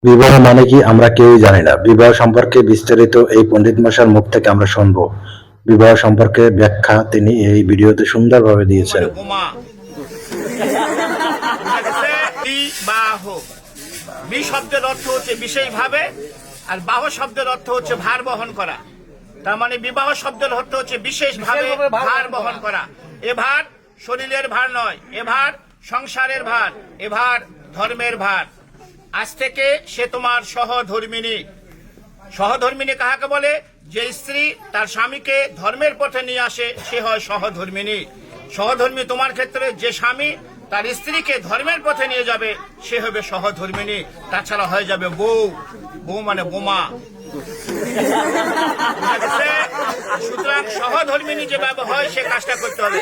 বিবাহ মানে কি আমরা কেউই জানি না। বিবাহ সম্পর্কে বিস্তারিত এই পণ্ডিত মশাইয়ের মুখ থেকে আমরা শুনবো। বিবাহ সম্পর্কে ব্যাখ্যা তিনি এই ভিডিওতে সুন্দরভাবে দিয়েছেন। বোমা বিবাহ, বি শব্দের অর্থ হচ্ছে বিশেষভাবে, আর বাহ শব্দের অর্থ হচ্ছে ভার বহন করা। তার মানে বিবাহ শব্দের অর্থ হচ্ছে বিশেষভাবে ভার বহন করা। এ ভার শরীরের ভার নয়, এ ভার সংসারের ভার, এ ভার ধর্মের ভার। আজ থেকে সে তোমার সহধর্মিনী। সহধর্মিনী কাহাকে বলে? যে স্ত্রী তার স্বামীকে ধর্মের পথে নিয়ে আসে সে হয় সহধর্মিনী। সহধর্মী তোমার ক্ষেত্রে যে স্বামী তার স্ত্রীকে ধর্মের পথে নিয়ে যাবে সে হবে সহধর্মিনী। তাছাড়া হয়ে যাবে বউ। বউ মানে বোমা। সুতরাং সহধর্মিনী যেভাবে হয় সে কাজটা করতে হবে।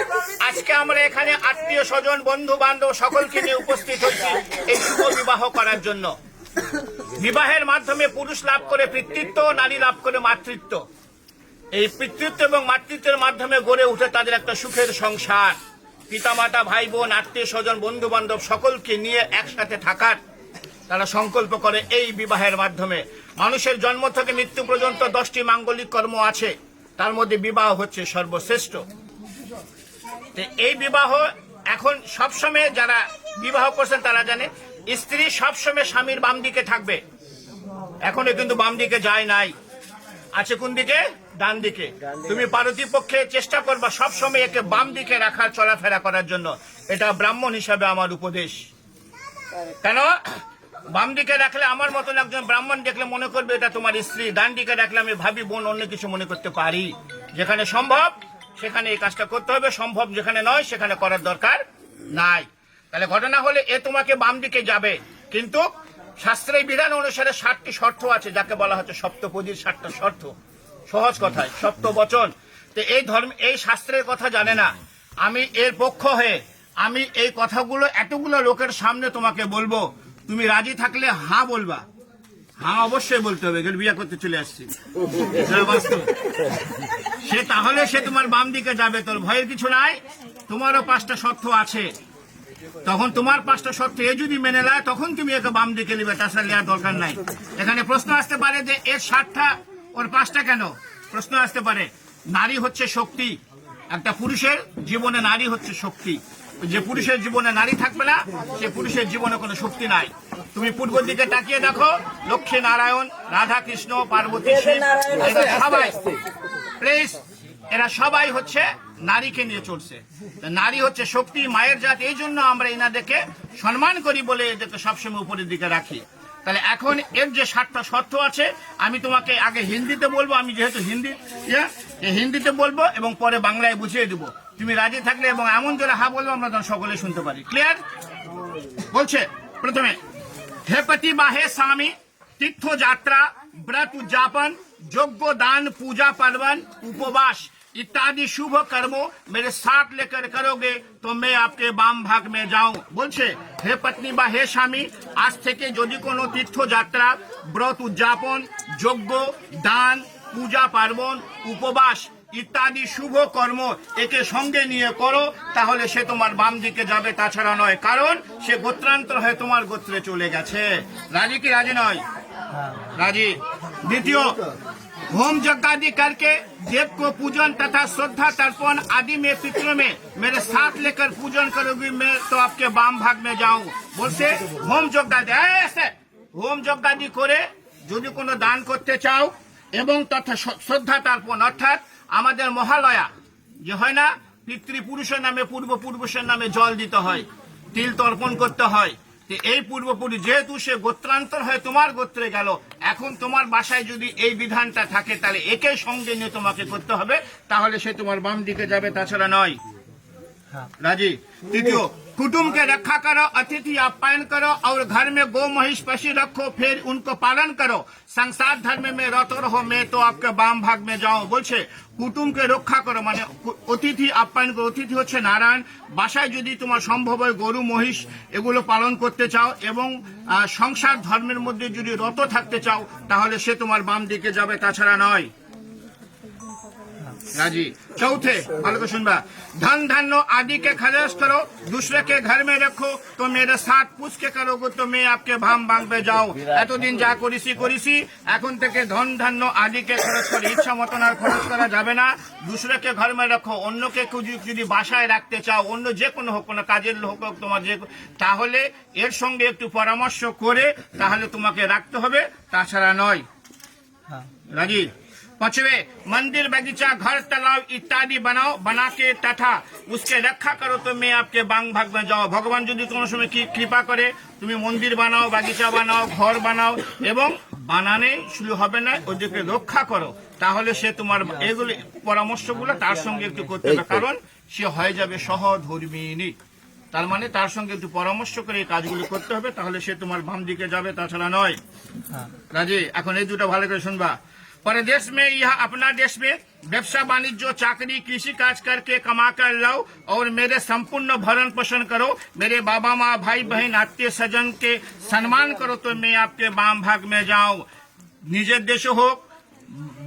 আজকে আমরা এখানে আত্মীয় স্বজন বন্ধু বান্ধব সকলকে নিয়ে উপস্থিত হয়েছি এই শুভ বিবাহ করার জন্য। বিবাহের মাধ্যমে পুরুষ লাভ করে পিতৃত্ব, নারী লাভ করে মাতৃত্ব। এই পিতৃত্ব এবং মাতৃত্বের মাধ্যমে গড়ে উঠে তাদের একটা সুখের সংসার। পিতামাতা, ভাই বোন, আত্মীয় স্বজন, বন্ধু বান্ধব সকলকে নিয়ে একসাথে থাকার তারা সংকল্প করে এই বিবাহের মাধ্যমে। মানুষের জন্ম থেকে মৃত্যু পর্যন্ত 10টি মাঙ্গলিক কর্ম আছে, তার মধ্যে বিবাহ হচ্ছে সর্বশ্রেষ্ঠ। এই বিবাহ এখন সবসময় যারা বিবাহ করছেন তারা জানে স্ত্রী সবসময় স্বামীর বাম দিকে থাকবে। এখনো কিন্তু বাম দিকে যায় নাই, আছে কোন দিকে? ডান দিকে। তুমি পারতিপক্ষে চেষ্টা করবা সবসময় একে বাম দিকে রাখার, চলাফেরা করার জন্য। এটা ব্রাহ্মণ হিসাবে আমার উপদেশ। কেন বাম দিকে রাখলে আমার মতন একজন ব্রাহ্মণ দেখলে মনে করবে এটা তোমার স্ত্রী। ডান দিকে রাখলে আমি ভাবি বোন, অন্য কিছু মনে করতে পারি। যেখানে সম্ভব সেখানে এই কাজটা করতে হবে, সম্ভব যেখানে নয় সেখানে করার দরকার নাই। তাহলে ঘটনা হলে এ তোমাকে বাম দিকে যাবে, কিন্তু শাস্ত্রের বিধান অনুসারে 7টি শর্ত আছে, যাকে বলা হচ্ছে সপ্তপদীর 7টা শর্ত। সহজ কথায় সপ্ত বচন। তো এই ধর্ম, এই শাস্ত্রের কথা জানে না। আমি এর পক্ষ হয়ে আমি এই কথাগুলো এতগুলো লোকের সামনে তোমাকে বলবো। তুমি রাজি থাকলে হ্যাঁ বলবা। হ্যাঁ অবশ্যই বলতে হবে, বিয়ে করতে চলে আসছি সে, তাহলে সে তোমার বাম দিকে যাবে। তোর ভয়ের কিছু নাই। তোমারও 5টা শর্ত আছে, তখন তোমার 5টা শর্ত এ যদি মেনে নেয় তখন তুমি একে বাম দিকে নিবে, তাছাড়া নেওয়ার দরকার নাই। এখানে প্রশ্ন আসতে পারে যে এর 7টা ওর 5টা কেন? প্রশ্ন আসতে পারে। নারী হচ্ছে শক্তি। একটা পুরুষের জীবনে নারী হচ্ছে শক্তি। যে পুরুষের জীবনে নারী থাকবে না সে পুরুষের জীবনে কোনো শক্তি নাই। তুমি পূর্ব দিকে তাকিয়ে দেখো, লক্ষ্মী নারায়ণ, রাধা কৃষ্ণ, পার্বতী, শিব, সবাই প্লিজ এরা সবাই হচ্ছে নারীকে নিয়ে চলছে। নারী হচ্ছে শক্তি, মায়ের জাত। এই জন্য আমরা এনাদেরকে সম্মান করি বলে এদেরকে সবসময় উপরের দিকে রাখি। তাহলে এখন এর যে 7টা শর্ত আছে আমি তোমাকে আগে হিন্দিতে বলবো। আমি যেহেতু হিন্দিতে বলবো এবং পরে বাংলায় বুঝিয়ে দেবো। তুমি রাজি থাকলে এবং এমন জোরে হা বলবো আমরা তখন সকলে শুনতে পারি। ক্লিয়ার? বলছে প্রথমে, হে পতি বা হে স্বামী, তীর্থ যাত্রা, व्रत उद्यापन, यज्ञ दान, पूजा पर्वन, उपवास इत्यादि शुभ कर्मों मेरे साथ लेकर करोगे तो मैं आपके बाम भाग में जाऊं। বলছে হে পত্নী বা হে স্বামী, আজ থেকে যদি কোনো তীর্থযাত্রা, ব্রত উদযাপন, যজ্ঞ দান, পূজা পার্বণ, উপবাস ইত্যাদি শুভ কর্ম একে সঙ্গে নিয়ে করো, তাহলে সে তোমার বাম দিকে যাবে, তাছাড়া নয়। কারণ সে গোত্রান্তর হয়ে তোমার গোত্রে চলে গেছে। রাজি কি রাজি নয়? राजी। द्वितीय, होम यज्ञ आदि करके देव को पूजन तथा श्रद्धा तर्पण आदि में पितरों में मेरे साथ लेकर पूजन करोगी, मैं तो आपके बाम भाग में जाऊं। बोलছে হোম যজ্ঞ আদি, হোম যজ্ঞ আদি করে যদি কোনো দান করতে চাও এবং তথা শ্রদ্ধা তর্পণ, অর্থাৎ আমাদের মহালয়া যে হয় না, পিতৃপুরুষের নামে পূর্বপুরুষের নামে জল দিতে হয়, তিল তর্পণ করতে হয়। এই পূর্বপুরুষ যেহেতু সে গোত্রান্তর হয়ে তোমার গোত্রে গেল, এখন তোমার বাসায় যদি এই বিধানটা থাকে তাহলে একে সঙ্গে নিয়ে তোমাকে করতে হবে, তাহলে সে তোমার বাম দিকে যাবে, তাছাড়া নয়। राजी। तृतीय, कुटुंब के रक्षा करो, अतिथि आप्यायन करो और घर में गौ महिष पशु रखो, फिर उनको पालन करो। संसार धर्म में रत रहो, मैं तो आपके बाम भाग में जाऊं। বলছে কুটুমকে রক্ষা করো, মানে অতিথি আপ্যায়ন করো। অতিথি হচ্ছে নারায়ণ। বাসায় যদি তোমার সম্ভব হয় গরু মহিষ এগুলো পালন করতে চাও এবং সংসার ধর্মের মধ্যে যদি রত থাকতে চাও, তাহলে সে তোমার বাম দিকে যাবে, তাছাড়া নয়। राजी। चौथे ভালো করে শুনবা, धन धान्य आदि के खर्च करो, दूसरे के घर में रखो, तो मेरे साथ पूछ के करोगे तो मैं आपके भाम भांग पे जाऊं। এতদিন যা করেছি এখন থেকে ধন ধান্য আদিকে খরচ করে ইচ্ছা মতন আর খরচ করা যাবে না। দুসরেকে ঘর মে রাখো, অন্যকে যদি বাসায় রাখতে চাও, অন্য যে কোনো হোক, কোনো কাজের লোক হোক তোমার, যে তাহলে এর সঙ্গে একটু পরামর্শ করে তাহলে তোমাকে রাখতে হবে, তাছাড়া নয়। राजी। पांचवे, मंदिर बगीचा घर तालाब इत्यादि बनाओ, बना के तथा उसके रक्षा करो तो मैं आपके बांग भाग में जाओ। भगवान যদি কোনো সময় কৃপা করে তুমি মন্দির বানাও, বাগিচা বানাও, ঘর বানাও এবং বানানে শুরু হবে না, ওদেরকে রক্ষা করো, তাহলে সে তোমার এগুলি পরামর্শগুলো তার সঙ্গে একটু করতে হবে, কারণ সে হয়ে যাবে সহধর্মিণী। তার মানে তার সঙ্গে একটু পরামর্শ করে এই কাজগুলো করতে হবে, তাহলে সে তোমার বাম দিকে যাবে, তাছাড়া নয়। রাজি। এখন এই দুটো ভালো করে শুনবা। परदेश में यह अपना देश में व्यवसाय वाणिज्य चाकरी कृषि काज करके कमा कर लाओ और मेरे संपूर्ण भरण पोषण करो, मेरे बाबा माँ भाई बहन आत्मीय सज्जन के सम्मान करो तो मैं आपके बाम भाग में जाऊं। निजेर देश होक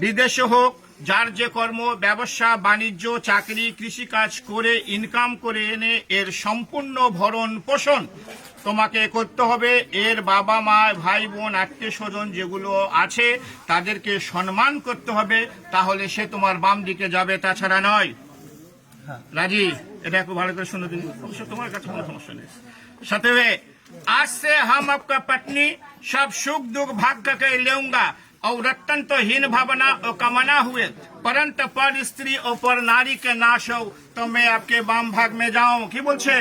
विदेश होक, যার যে কর্ম ব্যবসা বাণিজ্য চাকরি কৃষি কাজ করে ইনকাম করে এনে এর সম্পূর্ণ ভরণ পোষণ তোমাকে করতে হবে। এর বাবা মা ভাই বোন আত্মীয় স্বজন যেগুলো আছে তাদেরকে সম্মান করতে হবে, তাহলে সে তোমার বাম দিকে যাবে, তাছাড়া নয়। রাজি। এটা একটু ভালো করে শুনে দিন, অবশ্য তোমার কাছে কোনো সমস্যা নেই। সাথে, आज से हम आपका पत्नी सब सुख दुख भाग करके लेऊंगा और रत्न तो हीन भावना और कामना हुए, परंतु पर स्त्री और पर नारी के नाश हो तो मैं आपके बाम भाग में जाऊं। কি বলছে?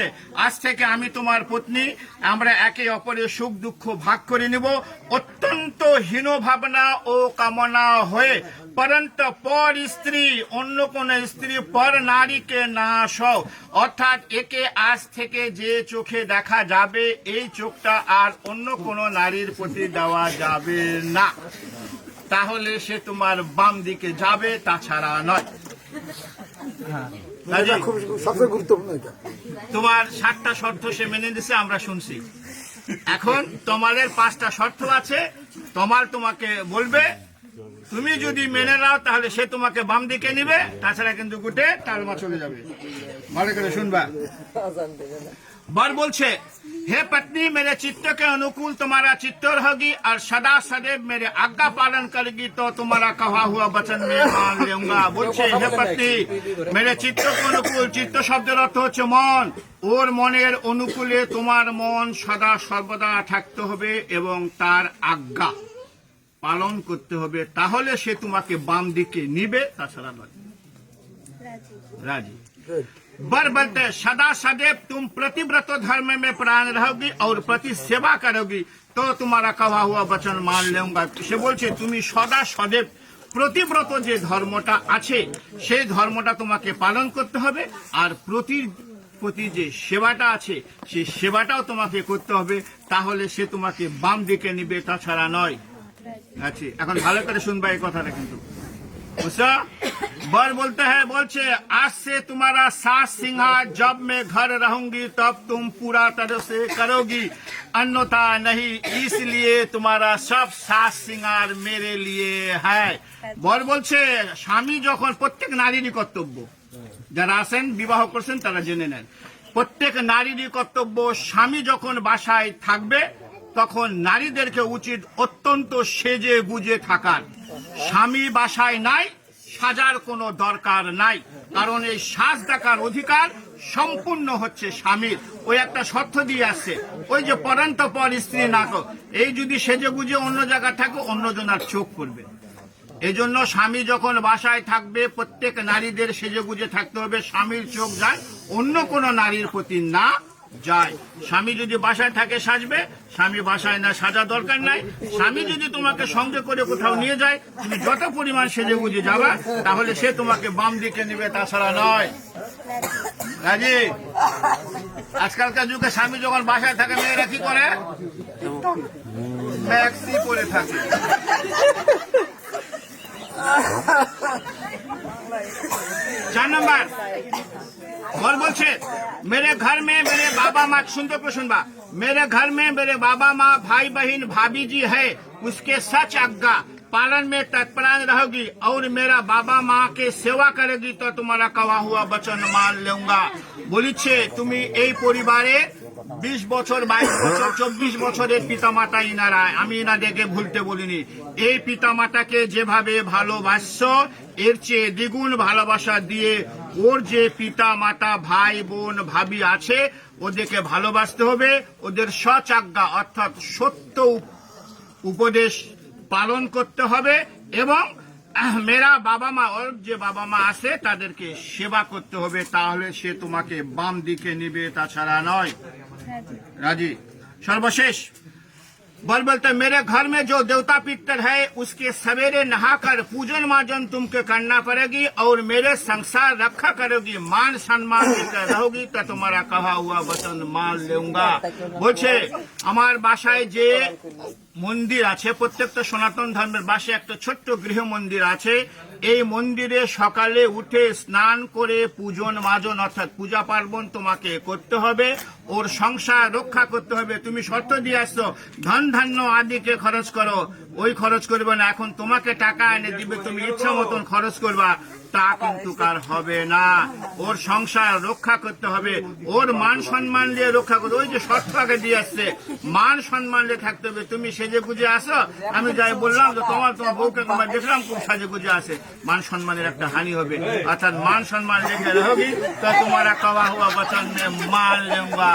আজ থেকে আমি তোমার পত্নী, আমরা একে অপরের সুখ দুঃখ ভাগ করে নেব, অত্যন্ত হীন ভাবনা ও কামনা হয়ে, परंतु पर স্ত্রী অন্য কোন স্ত্রী পর নারীকে নাশ হও, অর্থাৎ একে আজ থেকে যে চোখে দেখা যাবে এই চোখটা আর অন্য কোন নারীর প্রতি দেওয়া যাবে না, তাহলে সে তোমার বাম দিকে যাবে, তাছাড়া নয়। সবচেয়ে গুরুত্বপূর্ণ এটা। তোমার 7টা শর্ত সে মেনে দিছে, আমরা শুনছি। এখন তোমাদের 5টা শর্ত আছে, তোমাকে বলবে, তুমি যদি মেনে নাও তাহলে সে তোমাকে বাম দিকে নিবে, তাছাড়া কিন্তু গুটে তালমা চলে যাবে। ভালো করে শুনবা। बर बोलছে, हे पत्नी मेरे चित्त के अनुकूल तुम्हारा चित्त रहेगी और सदा सदैव मेरे आज्ञा पालन करेगी तो तुम्हारा कहा हुआ वचन मैं मान लूंगा। बोलছে, हे पत्नी मेरे चित्त के अनुकूल, चित्त শব্দের অর্থ হচ্ছে মন, ওর মনের অনুকূলে তোমার মন সদা সর্বদা থাকতে হবে এবং তার আজ্ঞা পালন করতে হবে, তাহলে সে তোমাকে বাম দিকে নিবে, তাছাড়া নয়। রাজি। बर बोलते, सदा सदैव तुम प्रतिव्रत धर्म में प्राण रहोगी और प्रति सेवा करोगी तो तुम्हारा कहा हुआ वचन मान लूंगा। সে বলছে তুমি সদা সदैव প্রতিব্রত যে ধর্মটা আছে সেই ধর্মটা তোমাকে পালন করতে হবে, আর প্রতি যে সেবাটা আছে সেই সেবাটাও তোমাকে করতে হবে, তাহলে সে তোমাকে বাম দিকে নিবে, তাছাড়া নয়। আচ্ছা, এখন ভালো করে শুনবা এই কথাটা কিন্তু। বুঝছো? बर बोलते हैं, बोलছে, आज से तुम्हारा सास सिंहार जब मैं घर रहूंगी तब तुम पूरा तरह से करोगी, अन्यथा नहीं, इसलिए तुम्हारा सब सास सिंगार मेरे लिए है। बर বলছে, স্বামী যখন, প্রত্যেক নারীরই কর্তব্য, যারা আছেন বিবাহ করছেন তারা জেনে নেন, প্রত্যেক নারীরই কর্তব্য, স্বামী যখন বাসায় থাকবে তখন নারীদেরকে উচিত অত্যন্ত সেজে গুজে থাকার। স্বামী বাসায় নাই, সাজার কোনো দরকার নাই, কারণ এই সাজ দেখার অধিকার সম্পূর্ণ হচ্ছে স্বামীর। ওই একটা শর্ত দিয়ে আসছে, ওই যে পরন্ত পর স্ত্রী না কর, এই যদি সেজে গুজে অন্য জায়গায় থাকে অন্যজনের চোখ পড়বে। এই জন্য স্বামী যখন বাসায় থাকবে প্রত্যেক নারীদের সেজে গুজে থাকতে হবে, স্বামীর চোখ যায় অন্য কোনো নারীর প্রতি না যায়। স্বামী যদি বাসায় থাকে সাজবে, স্বামী বাসায় না সাজা দরকার নাই। স্বামী যদি তোমাকে সঙ্গে করে কোথাও নিয়ে যায়, তুমি যত পরিমাণ সেজে গুজে যাবা তাহলে সে তোমাকে বাম দিকে নেবে, তাছাড়া নয়। রাজি। আজকালকার যুগে স্বামী যখন বাসায় থাকে মেয়েরা কি করে? ম্যাক্সি পরে থাকে। 4 नंबर और बोलছে, मेरे घर में मेरे बाबा माँ, सुनते को सुनबा, मेरे घर में मेरे बाबा माँ भाई बहन भाभी जी है, उसके सच आज्ञा पालन में तत्परायण रहोगी और मेरा बाबा माँ के सेवा करेगी तो तुम्हारा कहा हुआ वचन मान लूंगा। বলিছে তুমি এই পরিবারে 20 বছর 22 বছর 24 বছরের পিতামাতা ইনারা, আমি ইনাদেরকে ভুলতে বলিনি। এই পিতামাতাকে যেভাবে ভালোবাসছো এর চেয়ে দ্বিগুণ ভালোবাসা দিয়ে ওর যে পিতা মাতা ভাই বোন ভাবি আছে ওদেরকে ভালোবাসতে হবে, ওদের সচাজ্ঞা অর্থাৎ সত্য উপদেশ পালন করতে হবে এবং মেরা বাবা মা ওর যে বাবা মা আছে তাদেরকে সেবা করতে হবে, তাহলে সে তোমাকে বাম দিকে নিবে, তাছাড়া নয়। রাজি। সর্বশেষ बोलते मेरे घर में जो देवता पितर है उसके सवेरे नहाकर पूजन मार्जन तुमको करना पड़ेगी और मेरे संसार रखा करोगी, मान सम्मान देकर रहोगी तो तुम्हारा कहा हुआ वचन मान लूंगा। বলছে আমার বাসায় যে মন্দির আছে, প্রত্যেকটা সনাতন ধর্মের বাসায় একটা ছোট্ট গৃহ মন্দির আছে, এই মন্দিরে সকালে উঠে স্নান করে পূজন মাজন অর্থাৎ পূজা পার্বণ তোমাকে করতে হবে, ওর সংসার রক্ষা করতে হবে। তুমি শর্ত দিয়ে আসছো ধন ধান্য আদিকে খরচ করো, ওই খরচ করবে না, এখন তোমাকে টাকা এনে দিবে, তুমি ইচ্ছা মতন খরচ করবা, তা কিন্তু কার হবে না। ওর সংসার রক্ষা করতে হবে, ওর মান সম্মান দিয়ে রক্ষা করতে, ওই যে শর্ত আগে দিয়ে আসছে মান সম্মান দিয়ে থাকতে হবে। তুমি সেজে গুজে আসো, আমি যাই বললাম যে তোমার বউকে তোমার দেখলাম খুব সাজে গুজে আসে, মান সম্মানের একটা হানি হবে। অর্থাৎ মান সম্মান রেখে রहोगी তো তোমারা कहा हुआ वचन में मान लूंगा।